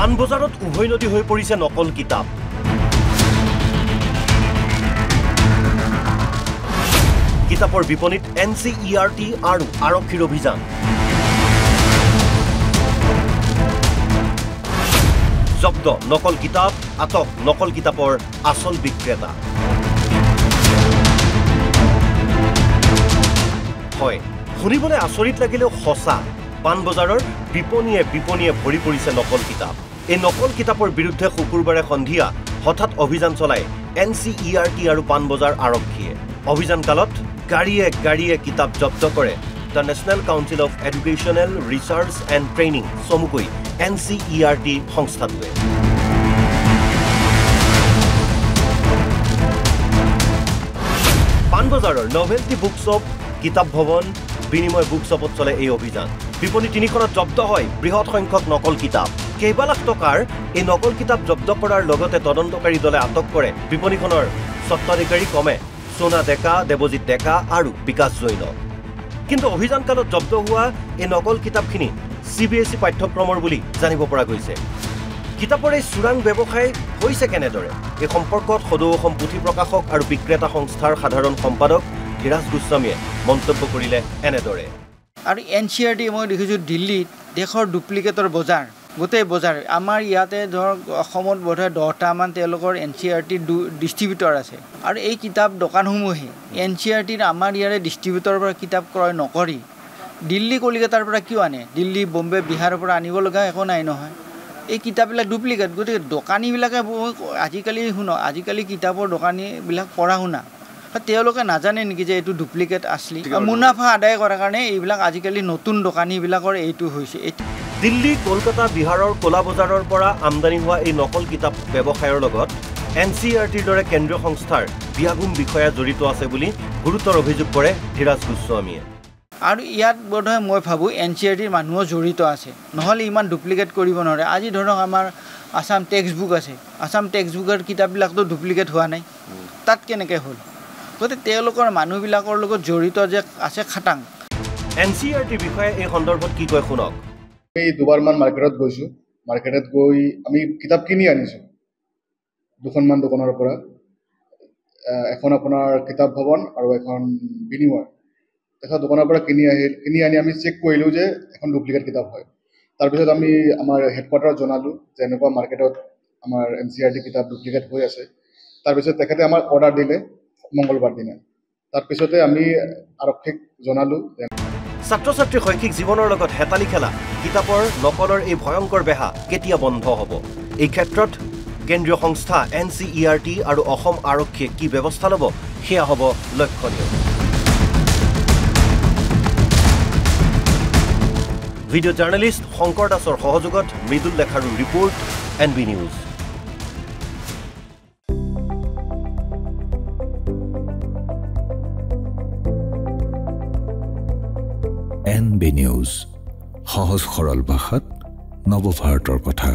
পাণবজাৰত উভৈনদী হৈ পৰিছে নকল কিতাপ। কিতাপৰ বিপণীত NCERT আৰু আৰক্ষীৰ অভিযান। জব্দ নকল কিতাপ, আটক নকল কিতাপৰ আসল বিক্ৰেতা। হয়, শুনিবলৈ আচৰিত লাগিলেও সঁচা। পাণবজাৰৰ বিপণীয়ে ভৰি পৰিছে নকল কিতাপ। এই নকল কিতাপৰ বিৰুদ্ধে শুকুৰবাৰে সন্ধিয়া হঠাৎ অভিযান চলায় NCERT আৰু পাণবজাৰ আৰক্ষীয়ে। অভিযানকালত গাড়ীয়ে কিতাপ জব্দ কৰে the national council of educational research and training চমুকৈ NCERT সংস্থাটোৱে। পাণবজাৰৰ নভেলটি বুক শ্বপ, কিতাপ ভৱন, বিনিময় বুক শ্বপত চলে এই অভিযান। বিপণী তিনিখনত জব্দ হয় বৃহৎ সংখ্যক নকল কিতাপ। কেইবা লাখ টকাৰ এই নকল কিতাপ জব্দ কৰাৰ লগতে তদন্তকাৰী দলে আটক কৰে বিপণীখনৰ স্বত্বাধিকাৰী ক্ৰমে সোনা ডেকা, দেৱজিৎ ডেকা আৰু বিকাশ জৈন। কিন্তু অভিযানকালত জব্দ হোৱা এই নকল কিতাপখিনি CBSE পাঠ্যক্ৰমৰ বুলি জানিব পৰা গৈছে। কিতাপৰ এই চোৰাং ব্যৱসায় হৈছে কেনেদৰে? এই সম্পৰ্কত সদৌ অসম পুথি প্ৰকাশক আৰু বিক্ৰেতা সংস্থাৰ সাধাৰণ সম্পাদক ধীৰাজ গোস্বামীয়ে মন্তব্য কৰিলে এনেদৰে। আৰু NCERT মই দেখিছোঁ দিল্লীত দেশৰ ডুপ্লিকেটৰ বজাৰ, গোটেই বজাৰ। আমাৰ ইয়াতে ধৰক অসমত বোধহয় 10টামান তেওঁলোকৰ NCERT ডিষ্ট্ৰিবিউটৰ আছে। আৰু এই কিতাপ দোকানসমূহে NCERT আমাৰ ইয়াৰে ডিষ্ট্ৰিবিউটৰৰ পৰা কিতাপ ক্ৰয় নকৰি দিল্লী কলিকতাৰ পৰা কিয় আনে? দিল্লী, বম্বে, বিহাৰৰ পৰা আনিব লগা একো নাই নহয়। এই কিতাপবিলাক ডুপ্লিকেট। গতিকে দোকানীবিলাকে আজিকালি কিতাপৰ দোকানীবিলাক পঢ়া শুনা, তেওঁলোকে নাজানে নেকি যে এইটো ডুপ্লিকেট আছলি? মুনাফা আদায় কৰাৰ কাৰণে এইবিলাক আজিকালি নতুন দোকানীবিলাকৰ এইটো হৈছে। দিল্লী, কলকাতা, বিহাৰৰ ক'লা বজাৰৰ পৰা আমদানি হোৱা এই নকল কিতাপ ব্যৱসায়ৰ লগত NCERTৰ দৰে কেন্দ্ৰীয় সংস্থাৰ বিয়াগুম বিষয়া জড়িত আছে বুলি গুৰুতৰ অভিযোগ কৰে ধীৰাজ গোস্বামীয়ে। আৰু ইয়াত বোধহয় মই ভাবোঁ NCERTৰ মানুহো জড়িত আছে, নহ'লে ইমান ডুপ্লিকেট কৰিব নোৱাৰে। আজি ধৰক আমাৰ আছাম টেক্সট বুক আছে, আছাম টেক্সট বুকৰ কিতাপবিলাকতো ডুপ্লিকেট হোৱা নাই, তাত কেনেকৈ হ'ল? গতিকে তেওঁলোকৰ মানুহবিলাকৰ লগত জড়িত যে আছে খাটাং। NCERT বিষয়ে এই সন্দৰ্ভত কি কয় শুনক। এই দুবাৰমান মাৰ্কেটত গৈছোঁ। মাৰ্কেটত গৈ আমি কিতাপ কিনি আনিছোঁ দুখনমান দোকানৰ পৰা। এখন আপোনাৰ কিতাপ ভৱন আৰু এখন বিনিময়। এখন দোকানৰ পৰা কিনি আনি আমি চেক কৰিলোঁ যে এখন ডুপ্লিকেট কিতাপ হয়। তাৰপিছত আমি আমাৰ হেডকোৱাৰ্টাৰত জনালোঁ যে এনেকুৱা মাৰ্কেটত আমাৰ NCERT কিতাপ ডুপ্লিকেট হৈ আছে। তাৰপিছত তেখেতে আমাক অৰ্ডাৰ দিলে মংগলবাৰ দিনা। তাৰপিছতে আমি আৰক্ষীক জনালোঁ। ছাত্ৰ ছাত্ৰীৰ শৈক্ষিক জীৱনৰ লগত হেতালি খেলা কিতাপৰ নকলৰ এই ভয়ংকৰ বেহা কেতিয়া বন্ধ হ'ব? এই ক্ষেত্ৰত কেন্দ্ৰীয় সংস্থা NCERT আৰু অসম আৰক্ষীয়ে কি ব্যৱস্থা ল'ব সেয়া হ'ব লক্ষণীয়। ভিডিঅ' জাৰ্নেলিষ্ট শংকৰ দাসৰ সহযোগত মৃদুল লেখাৰুৰ report NB news. NB news, সহজ সৰল ভাষাত নৱভাৰতৰ কথা।